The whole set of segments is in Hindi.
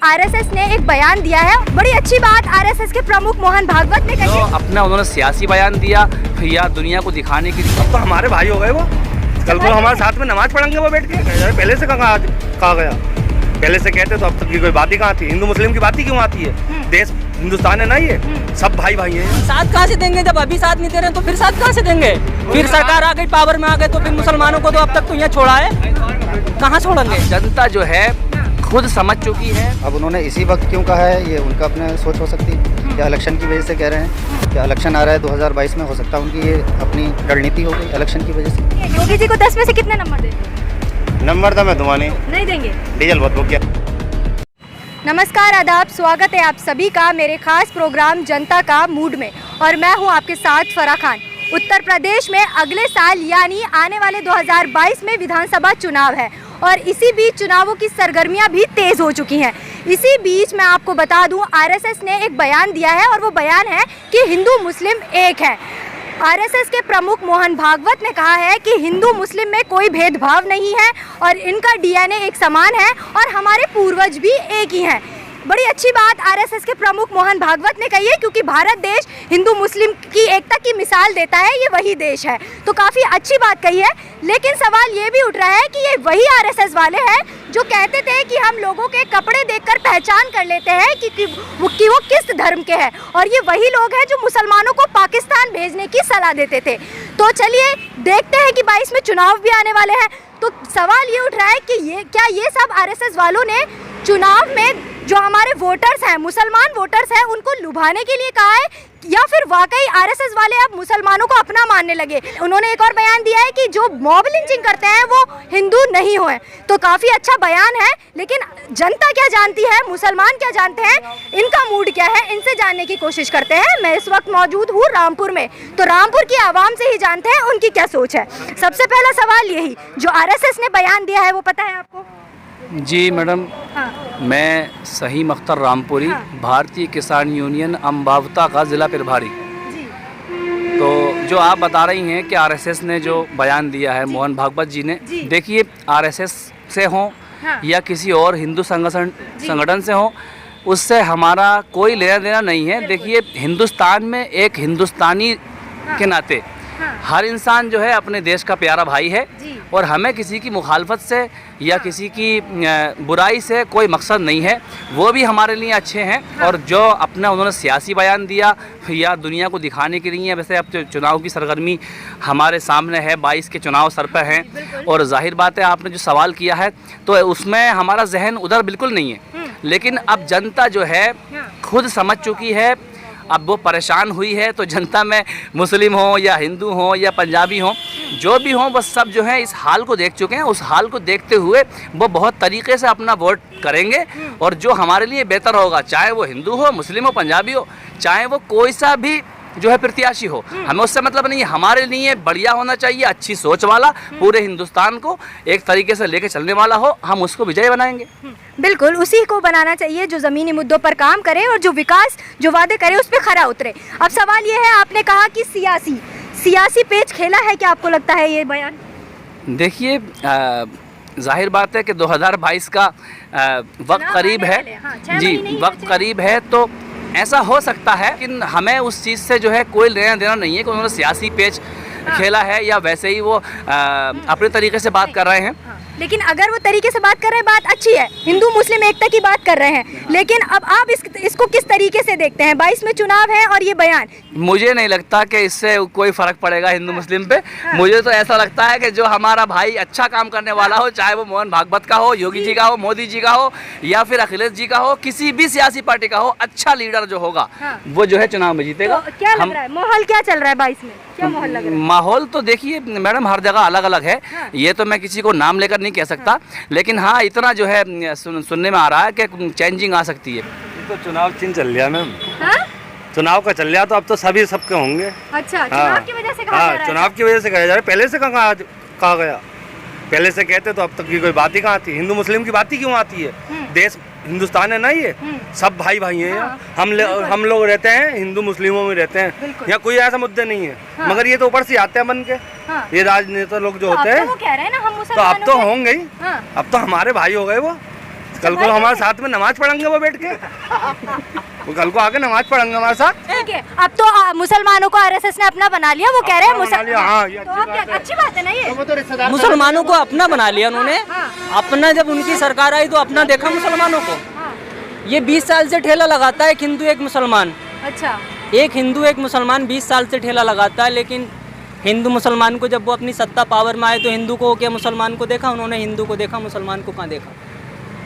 आरएसएस ने एक बयान दिया है। बड़ी अच्छी बात आरएसएस के प्रमुख मोहन भागवत ने कही। तो अपना उन्होंने सियासी बयान दिया या दुनिया को दिखाने के लिए। अब तो हमारे भाई हो गए वो, कल को हमारे साथ में नमाज पढ़ेंगे वो बैठ के। पहले से कहा गया, पहले से कहते तो अब तक की कोई बात ही कहाँ थी। हिंदू मुस्लिम की बात ही क्यों आती है? देश हिंदुस्तान है ना, ये सब भाई भाई हैं। साथ कहाँ से देंगे? जब अभी साथ नहीं दे रहे तो फिर साथ कहाँ से देंगे? फिर सरकार आ गई, पावर में आ गए, तो फिर मुसलमानों को तो अब तक तो यहाँ छोड़ा है, कहाँ छोड़ेंगे? जनता जो है खुद समझ चुकी है। अब उन्होंने इसी वक्त क्यों कहा है, ये उनका अपना सोच हो सकती है। या इलेक्शन की वजह से कह रहे हैं, क्या इलेक्शन आ रहा है 2022 में, हो सकता है उनकी ये अपनी रणनीति हो गई इलेक्शन की वजह से। योगी जी को 10 में से कितने नंबर देंगे? नंबर तो मैं दूंगा नहीं देंगे। डीजल बहुत हो गया। नमस्कार, आदाब, स्वागत है आप सभी का मेरे खास प्रोग्राम जनता का मूड में, और मैं हूं आपके साथ फराह खान। उत्तर प्रदेश में अगले साल यानी आने वाले 2022 में विधानसभा चुनाव है और इसी बीच चुनावों की सरगर्मियां भी तेज हो चुकी हैं। इसी बीच मैं आपको बता दूं, आरएसएस ने एक बयान दिया है और वो बयान है कि हिंदू मुस्लिम एक है। आरएसएस के प्रमुख मोहन भागवत ने कहा है कि हिंदू मुस्लिम में कोई भेदभाव नहीं है और इनका डीएनए एक समान है और हमारे पूर्वज भी एक ही हैं। बड़ी अच्छी बात आरएसएस के प्रमुख मोहन भागवत ने कही है, क्योंकि भारत देश हिंदू मुस्लिम की एकता की मिसाल देता है, ये वही देश है। तो काफ़ी अच्छी बात कही है, लेकिन सवाल ये भी उठ रहा है कि ये वही आरएसएस वाले हैं जो कहते थे कि हम लोगों के कपड़े देखकर पहचान कर लेते हैं कि वो किस धर्म के हैं, और ये वही लोग हैं जो मुसलमानों को पाकिस्तान भेजने की सलाह देते थे। तो चलिए देखते हैं कि 22 में चुनाव भी आने वाले हैं। तो सवाल ये उठ रहा है कि क्या ये सब आरएसएस वालों ने चुनाव में जो हमारे वोटर्स हैं, मुसलमान वोटर्स हैं, उनको लुभाने के लिए कहा है, या फिर वाकई आरएसएस वाले अब मुसलमानों को अपना मानने लगे? उन्होंने एक और बयान दिया है कि जो मॉब लिंचिंग करते हैं वो हिंदू नहीं हुए। तो काफ़ी अच्छा बयान है, लेकिन जनता क्या जानती है, मुसलमान क्या जानते हैं, इनका मूड क्या है, इनसे जानने की कोशिश करते हैं। मैं इस वक्त मौजूद हूँ रामपुर में, तो रामपुर की आवाम से ही जानते हैं उनकी क्या सोच है। सबसे पहला सवाल यही, जो आरएसएस ने बयान दिया है वो पता है आपको? जी मैडम, मैं सहीम अख्तर रामपुरी, भारतीय किसान यूनियन अम्बावता का ज़िला प्रभारी। तो जो आप बता रही हैं कि आरएसएस ने जो बयान दिया है मोहन भागवत जी ने, देखिए आरएसएस से हो या किसी और हिंदू संगठन से हो, उससे हमारा कोई लेना देना नहीं है। देखिए हिंदुस्तान में एक हिंदुस्तानी के नाते हर इंसान जो है अपने देश का प्यारा भाई है, और हमें किसी की मुखालफत से या किसी की बुराई से कोई मकसद नहीं है। वो भी हमारे लिए अच्छे हैं, और जो अपना उन्होंने सियासी बयान दिया या दुनिया को दिखाने के लिए, वैसे अब तो चुनाव की सरगर्मी हमारे सामने है, 22 के चुनाव सर पर हैं, और जाहिर बात है आपने जो सवाल किया है तो उसमें हमारा जहन उधर बिल्कुल नहीं है। लेकिन अब जनता जो है खुद समझ चुकी है, अब वो परेशान हुई है। तो जनता में मुस्लिम हो या हिंदू हो या पंजाबी हो, जो भी हो, बस सब जो है इस हाल को देख चुके हैं। उस हाल को देखते हुए वो बहुत तरीके से अपना वोट करेंगे, और जो हमारे लिए बेहतर होगा, चाहे वो हिंदू हो, मुस्लिम हो, पंजाबी हो, चाहे वो कोई सा भी जो है प्रत्याशी हो, हमें उससे मतलब नहीं है। हमारे लिए बढ़िया होना चाहिए, अच्छी सोच वाला, पूरे हिंदुस्तान को एक तरीके से लेके चलने वाला हो, हम उसको विजय बनाएंगे। बिल्कुल उसी को बनाना चाहिए जो ज़मीनी मुद्दों पर काम करे और जो विकास जो वादे करे उस पर खरा उतरे। अब सवाल ये है, आपने कहा कि सियासी पेच खेला है, क्या आपको लगता है ये बयान? देखिए जाहिर बात है कि 2022 का वक्त करीब है। जी, वक्त करीब है, तो ऐसा हो सकता है, लेकिन हमें उस चीज़ से जो है कोई लेना देना नहीं है कि उन्होंने सियासी पेच खेला है या वैसे ही वो अपने तरीके से बात कर रहे हैं। लेकिन अगर वो तरीके से बात कर रहे हैं, बात अच्छी है, हिंदू मुस्लिम एकता की बात कर रहे हैं, लेकिन अब आप इसको किस तरीके से देखते हैं? 22 में चुनाव है और ये बयान, मुझे नहीं लगता कि इससे कोई फ़र्क पड़ेगा हिंदू मुस्लिम पे। मुझे तो ऐसा लगता है कि जो हमारा भाई अच्छा काम करने वाला हो, चाहे वो मोहन भागवत का हो, योगी जी का हो, मोदी जी का हो, या फिर अखिलेश जी का हो, किसी भी सियासी पार्टी का हो, अच्छा लीडर जो होगा वो जो है चुनाव में जीतेगा। तो क्या लग रहा है, माहौल क्या चल रहा है 22 में, क्या माहौल लग रहा है? माहौल तो देखिए मैडम हर जगह अलग अलग है, ये तो मैं किसी को नाम लेकर नहीं कह सकता, लेकिन हाँ इतना जो है सुनने में आ रहा है कि चेंजिंग आ सकती है। तो चुनाव चिन्ह चल लिया मैम, चुनाव का चल लिया, तो अब तो सभी सबके होंगे। अच्छा, चुनाव की वजह से कहा जा रहा है? चुनाव की वजह से कहा जा रहा है, पहले से कहा गया, पहले से कहते तो अब तक की कोई बात ही कहाँ थी। हिंदू मुस्लिम की बात ही क्यों आती है? देश हिंदुस्तान है ना, ये सब भाई भाई हैं यहाँ। हम लोग रहते हैं हिंदू मुस्लिमों में रहते हैं, यहाँ कोई ऐसा मुद्दे नहीं है। मगर ये तो ऊपर से आते हैं बन के, ये राजनेता लोग जो होते हैं, तो वो कह रहे हैं ना हम तो अब तो होंगे ही, अब तो हमारे भाई हो गए वो, कल को हमारे साथ में नमाज पढ़ेंगे वो बैठ के, वो कल को आके नमाज पढ़ेंगे हमारे साथ। ठीक है, अब तो मुसलमानों को आरएसएस ने अपना बना लिया, वो कह रहे हैं हाँ, ये तो अब क्या अच्छी बात है ना ये। मुसलमानों को अपना बना लिया उन्होंने। अपना जब उनकी सरकार आई तो अपना देखा मुसलमानों को। ये 20 साल से ठेला लगाता है एक हिंदू एक मुसलमान। अच्छा, एक हिंदू एक मुसलमान 20 साल से ठेला लगाता है, लेकिन हिंदू मुसलमान को जब वो अपनी सत्ता पावर में आए तो हिंदू को क्या मुसलमान को देखा उन्होंने? हिंदू को देखा, मुसलमान को कहाँ देखा?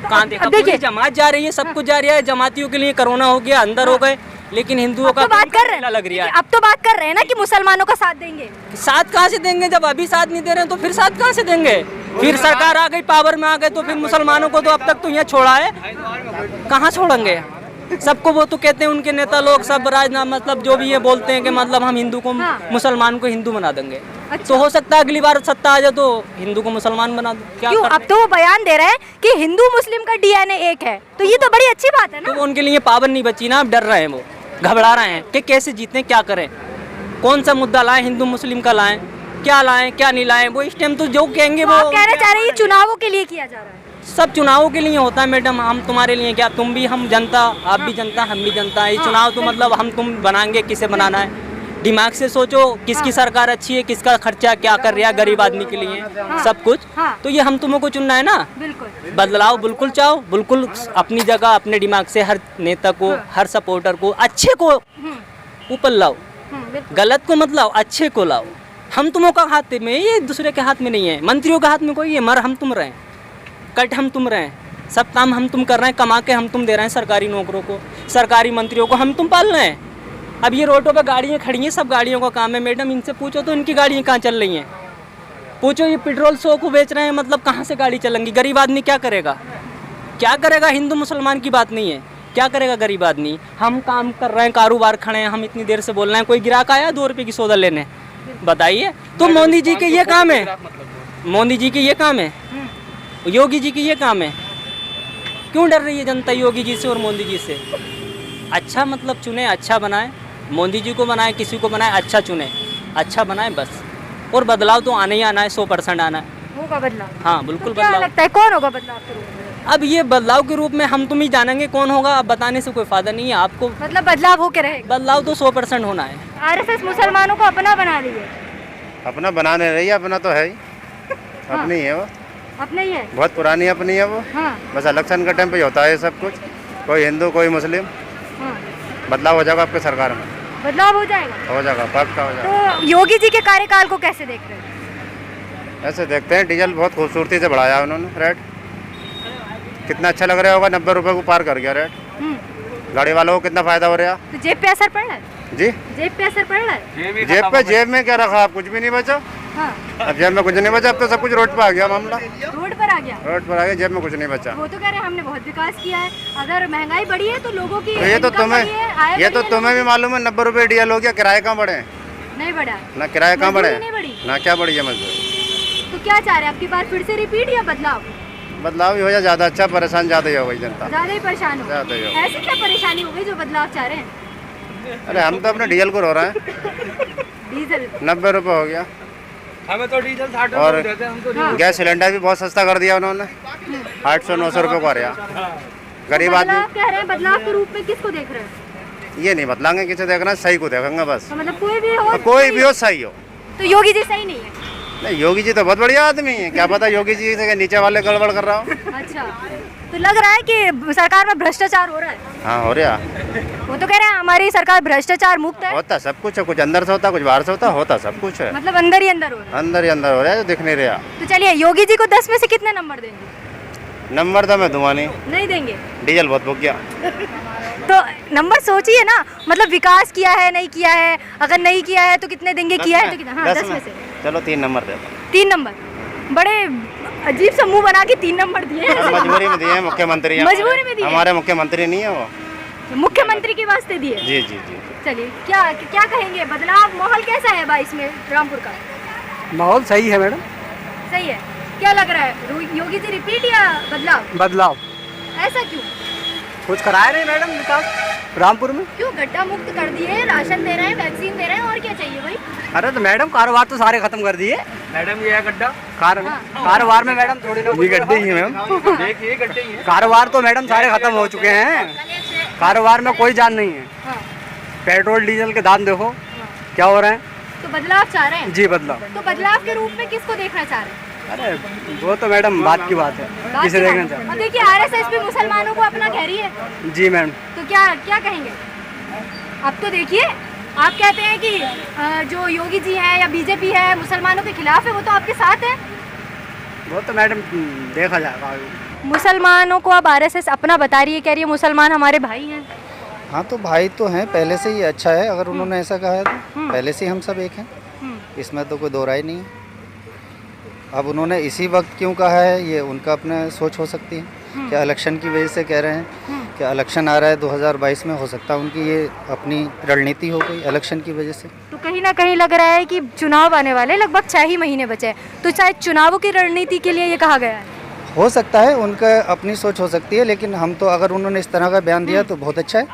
कहाँ देखा? पूरी जमात जा रही है, सब कुछ जा रहा है। जमातियों के लिए कोरोना हो गया, अंदर हो गए, लेकिन हिंदुओं का बात कर रहे हैं लग रहा है। अब तो बात कर रहे हैं ना कि मुसलमानों का साथ देंगे। साथ कहाँ से देंगे? जब अभी साथ नहीं दे रहे हैं तो फिर साथ कहाँ से देंगे? फिर सरकार आ गई, पावर में आ गए, तो फिर मुसलमानों को तो अब तक तो यहाँ छोड़ा है, कहाँ छोड़ेंगे? सबको वो तो कहते हैं उनके नेता लोग सब राजनाम, मतलब जो भी ये बोलते हैं कि मतलब हम हिंदू को मुसलमान को हिंदू बना देंगे। अच्छा। तो हो सकता है अगली बार सत्ता आ जाए तो हिंदू को मुसलमान बना दो। क्या क्यों? अब तो वो बयान दे रहे हैं कि हिंदू मुस्लिम का डीएनए एक है, तो ये तो बड़ी अच्छी बात है ना। तो उनके लिए पावर नहीं बची ना, अब डर रहे हैं, वो घबरा रहे हैं कि कैसे जीतें, क्या करें, कौन सा मुद्दा लाएं, हिंदू मुस्लिम का लाएं, क्या लाएं क्या नहीं लाएं। वो इस टाइम तो जो कहेंगे वो आप कहना चाह रहे हैं ये चुनावों के लिए किया जा रहा है। सब चुनावों के लिए होता है मैडम, हम तुम्हारे लिए क्या, तुम भी हम जनता, आप भी जनता हम भी जनता। ये चुनाव तो मतलब हम तुम बनाएंगे, किसे बनाना है, दिमाग से सोचो किसकी सरकार अच्छी है, किसका खर्चा क्या कर रहा है गरीब आदमी के लिए, सब कुछ। तो ये हम तुम्हें को चुनना है ना। बिल्कुल बदलाव बिल्कुल चाहो, बिल्कुल अपनी जगह अपने दिमाग से हर नेता को, हर सपोर्टर को, अच्छे को ऊपर लाओ, गलत को मत लाओ, अच्छे को लाओ। हम तुमों का हाथ में, ये दूसरे के हाथ में नहीं है। मंत्रियों के हाथ में कोई है? मर हम तुम रहे, कट हम तुम रहे, सब काम हम तुम कर रहे हैं, कमा के हम तुम दे रहे हैं सरकारी नौकरों को, सरकारी मंत्रियों को हम तुम पाल रहे हैं। अब ये रोडों पे गाड़ियाँ खड़ी हैं, सब गाड़ियों का काम है मैडम, इनसे पूछो तो इनकी गाड़ियाँ कहाँ चल रही हैं। पूछो ये पेट्रोल 100 को बेच रहे हैं, मतलब कहाँ से गाड़ी चलेंगी? गरीब आदमी क्या करेगा? क्या करेगा? हिंदू मुसलमान की बात नहीं है, क्या करेगा गरीब आदमी? हम काम कर रहे हैं, कारोबार खड़े हैं, हम इतनी देर से बोल रहे हैं, कोई ग्राहक आया 2 रुपये की सौदा लेने? बताइए। तो मोदी जी के ये काम है, मोदी जी के ये काम है, योगी जी की ये काम है। क्यों डर रही है जनता योगी जी से और मोदी जी से? अच्छा मतलब चुने, अच्छा बनाए, मोदी जी को बनाए, किसी को बनाए, अच्छा चुने, अच्छा बनाए बस। और बदलाव तो आना ही आना है, 100% आना है। होगा बदलाव? हाँ बिल्कुल तो क्या बदलाव। लगता है कौन होगा बदलाव के रूप में? अब ये बदलाव के रूप में हम तुम ही जानेंगे कौन होगा, अब बताने से कोई फायदा नहीं है आपको। मतलब बदलाव हो के रहेगा? बदलाव तो 100% होना है। आरएसएस मुसलमानों को अपना बना रही है। अपना बनाने रही है, अपना तो है ही, अपनी है वो, अपना ही है, बहुत पुरानी अपनी है वो। हाँ बस इलेक्शन के टाइम पे होता है सब कुछ, कोई हिंदू कोई मुस्लिम। हाँ। बदलाव हो जाएगा आपके सरकार में, बदलाव हो जाएगा, हो जाएगा, पक्का हो जाएगा। तो योगी जी के कार्यकाल को कैसे देख रहे हैं? ऐसे देखते हैं, डीजल बहुत खूबसूरती से बढ़ाया उन्होंने रेट, कितना अच्छा लग रहा होगा, 90 रुपये को पार कर गया रेट। गाड़ी वालों को कितना फायदा हो रहा है। तो जेब पे असर पड़ रहा है? जी जेब पे असर पड़ रहा है? जेब में क्या रखा आप? कुछ भी नहीं बचा। हाँ। अब जेब में कुछ नहीं बचा, अब तो सब कुछ रोड पे आ गया मामला, रोड पर आ गया, रोड पर आ गया, जेब में कुछ नहीं बचा। वो तो कह रहे हैं हमने बहुत विकास किया है, अगर महंगाई बढ़ी है तो लोगों की तो ये तो इनकम बढ़ी है, आय तुम्हें बढ़ी है, भी मालूम है, 90 रुपये डीजल हो गया, किराए कहाँ बढ़े? नहीं बढ़ा ना किराए कहाँ बढ़े, नहीं बढ़ी। ना क्या बढ़ी है मजदूरी। तो क्या चाह रहे हैं, आपकी बात फिर से रिपीट या बदलाव? बदलाव ही हो जाए, ज़्यादा अच्छा, परेशान ज़्यादा ही हो गई जनता, ज्यादा ही परेशान हो ज़्यादा ही हो। ऐसी क्या परेशानी हो गई जो बदलाव चाह रहे हैं? अरे हम तो अपने डीजल को रो रहे हैं, डीजल 90 रुपये हो गया, हमें तो डीजल 60 और रुपये देते हैं, हम तो गैस सिलेंडर भी बहुत सस्ता कर दिया उन्होंने, 800-900 रुपये को आ रहा। गरीब तो आदमी बदलाव कह रहे हैं, बदलाव के रूप में किसको देख रहे हैं? ये नहीं बदलाएंगे, किसे देखना, सही को देखेंगे बस, तो मतलब कोई भी हो, कोई भी हो सही हो। तो योगी जी सही नहीं है? नहीं, योगी जी तो बहुत बढ़िया आदमी है, क्या पता योगी जी से नीचे वाले गड़बड़ कर रहा हो। अच्छा, तो लग रहा है कि सरकार में भ्रष्टाचार हो रहा है? हाँ हो रहा, वो तो कह रहे हैं हमारी सरकार भ्रष्टाचार मुक्त है। होता सब कुछ है, कुछ अंदर से होता, कुछ बाहर से होता सब कुछ है, मतलब अंदर ही अंदर हो रहा है। अंदर ही अंदर हो रहा है, जो दिख नहीं रहा। तो चलिए, योगी जी को 10 में से कितने नंबर देंगे? नंबर तो मैं दूंगा नहीं, नहीं देंगे? डीजल बहुत भुग गया। तो नंबर सोचिए ना, मतलब विकास किया है नहीं किया है, अगर नहीं किया है तो कितने देंगे, किया है तो कितना? हाँ 10 में से चलो 3 नंबर दे दो। 3 नंबर? बड़े अजीब सा मुंह बना के 3 नंबर दिए हैं। मजबूरी में दिए हैं मुख्यमंत्री, मजबूरी में दिए? हमारे मुख्यमंत्री नहीं है वो, मुख्यमंत्री के वास्ते दिए? जी जी जी। चलिए, क्या क्या कहेंगे, बदलाव माहौल कैसा है भाई इसमें रामपुर का? माहौल सही है मैडम। सही है? क्या लग रहा है, योगी जी रिपीट या बदलाव? बदलाव। ऐसा क्यों? कुछ कराया नहीं मैडम विकास रामपुर में। क्यों? गड्ढा मुक्त कर दिए, राशन दे रहे हैं, वैक्सीन दे रहे हैं, और क्या चाहिए भाई? अरे तो मैडम कारोबार तो सारे खत्म कर दिए। मैडम ये है गड्ढा। कारोबार में मैडम थोड़ी ना ये गड्ढे ही हैं मैम। देखिए गड्ढे ही हैं। कारोबार तो मैडम सारे खत्म हो चुके हैं। कारोबार में कोई जान नहीं है। हाँ, पेट्रोल डीजल के दाम देखो क्या हो रहे हैं। तो बदलाव चाह रहे हैं। जी बदलाव। तो बदलाव के रूप में किसको देखना चाह रहे हैं? अरे वो तो मैडम बात की बात है, बात किसे की देखना बात। चाहते और देखिए आरएसएस भी मुसलमानों को अपना कह रही है, हैं। जी मैडम। तो क्या क्या कहेंगे? अब तो देखिए आप कहते हैं कि जो योगी जी हैं या बीजेपी है मुसलमानों के खिलाफ है, वो तो आपके साथ है। वो तो मैडम देखा जाएगा आगे। मुसलमानों को अब आरएसएस अपना बता रही है, कह रही है मुसलमान हमारे भाई हैं। हाँ तो भाई तो हैं, पहले से ही अच्छा है अगर उन्होंने ऐसा कहा है तो। पहले से ही हम सब एक हैं, इसमें तो कोई दो राय नहीं है। अब उन्होंने इसी वक्त क्यों कहा है ये उनका अपना सोच हो सकती है। क्या इलेक्शन की वजह से कह रहे हैं? क्या इलेक्शन आ रहा है 2022 में, हो सकता है उनकी ये अपनी रणनीति हो गई इलेक्शन की वजह से। तो कहीं ना कहीं लग रहा है कि चुनाव आने वाले लगभग 6 ही महीने बचे हैं, तो शायद चुनावों की रणनीति के लिए ये कहा गया है। हो सकता है उनका अपनी सोच हो सकती है, लेकिन हम तो अगर उन्होंने इस तरह का बयान दिया तो बहुत अच्छा है,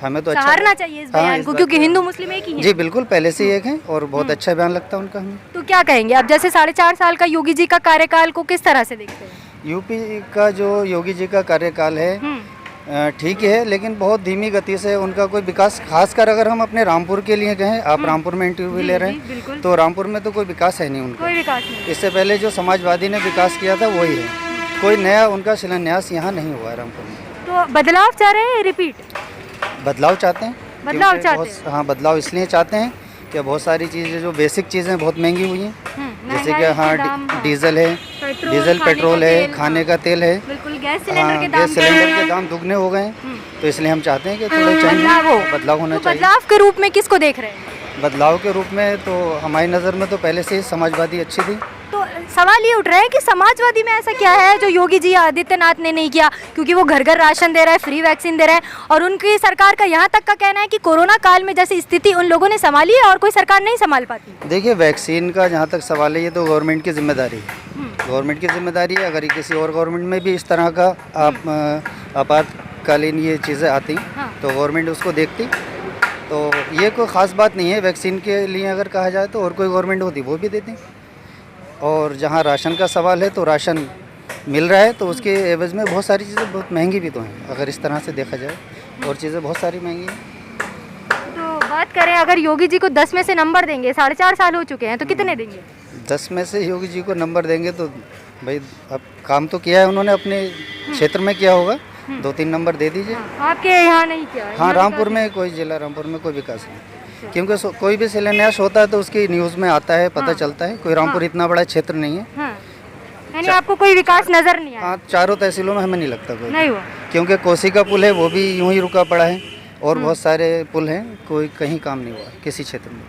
हमें तो अच्छा सराहना चाहिए इस हाँ, बयान इस को, बात क्योंकि को। हिंदू मुस्लिम एक ही है। जी बिल्कुल, पहले से ही एक हैं और बहुत अच्छा बयान लगता है उनका हमें। तो क्या कहेंगे अब, जैसे 4.5 साल का योगी जी का कार्यकाल को किस तरह से देखते हैं? यूपी का जो योगी जी का कार्यकाल है ठीक है, लेकिन बहुत धीमी गति से उनका कोई विकास, खासकर अगर हम अपने रामपुर के लिए कहें, आप रामपुर में इंटरव्यू ले रहे बिल्कुल। हैं तो रामपुर में तो कोई विकास है नहीं उनका। कोई विकास नहीं। इससे पहले जो समाजवादी ने विकास किया था वही है, कोई नया उनका शिलान्यास यहाँ नहीं हुआ है रामपुर में। तो बदलाव चाह रहे हैं, रिपीट बदलाव चाहते हैं। बदलाव क्योंकि चाहते बहुत- हाँ, बदलाव इसलिए चाहते हैं कि बहुत सारी चीज़ें जो बेसिक चीज़ें बहुत महंगी हुई हैं, जैसे कि हाँ डीजल है, डीजल पेट्रोल है, खाने का तेल है, बिल्कुल गैस सिलेंडर हाँ, के दाम गैस सिलेंडर के दाम दुगने हो गए हैं। तो इसलिए हम चाहते हैं कि थोड़ा बदलाव हो। बदलाव होना तो चाहिए। बदलाव के रूप में किसको देख रहे हैं? बदलाव के रूप में तो हमारी नज़र में तो पहले से ही समाजवादी अच्छी थी। तो सवाल ये उठ रहा है कि समाजवादी में ऐसा क्या है जो योगी जी आदित्यनाथ ने नहीं किया, क्योंकि वो घर घर राशन दे रहा है, फ्री वैक्सीन दे रहा है, और उनकी सरकार का यहाँ तक का कहना है कि कोरोना काल में जैसी स्थिति उन लोगों ने संभाली है और कोई सरकार नहीं संभाल पाती। देखिए वैक्सीन का जहाँ तक सवाल है, ये तो गवर्नमेंट की जिम्मेदारी है। गवर्नमेंट की जिम्मेदारी है। अगर ये किसी और गवर्नमेंट में भी इस तरह का आपातकालीन ये चीज़ें आती तो गवर्नमेंट उसको देखती। तो ये कोई ख़ास बात नहीं है। वैक्सीन के लिए अगर कहा जाए तो और कोई गवर्नमेंट होती वो भी देती। और जहाँ राशन का सवाल है तो राशन मिल रहा है, तो उसके एवज में बहुत सारी चीज़ें बहुत महंगी भी तो हैं। अगर इस तरह से देखा जाए और चीज़ें बहुत सारी महंगी हैं। तो बात करें अगर योगी जी को 10 में से नंबर देंगे, 4.5 साल हो चुके हैं, तो कितने देंगे? 10 में से योगी जी को नंबर देंगे तो भाई अब काम तो किया है उन्होंने, अपने क्षेत्र में किया होगा, 2-3 नंबर दे दीजिए। आपके यहाँ नहीं किया है? हाँ, रामपुर में कोई जिला रामपुर में कोई विकास नहीं, क्योंकि कोई भी शिलान्यास होता है तो उसकी न्यूज़ में आता है, पता चलता है। कोई रामपुर इतना बड़ा क्षेत्र नहीं है। हाँ। यानी आपको कोई विकास नजर नहीं आया? हाँ, चारों तहसीलों में हमें नहीं लगता कोई, नहीं हुआ, क्योंकि कोसी का पुल है वो भी यूं ही रुका पड़ा है और बहुत सारे पुल हैं, कोई कहीं काम नहीं हुआ किसी क्षेत्र में।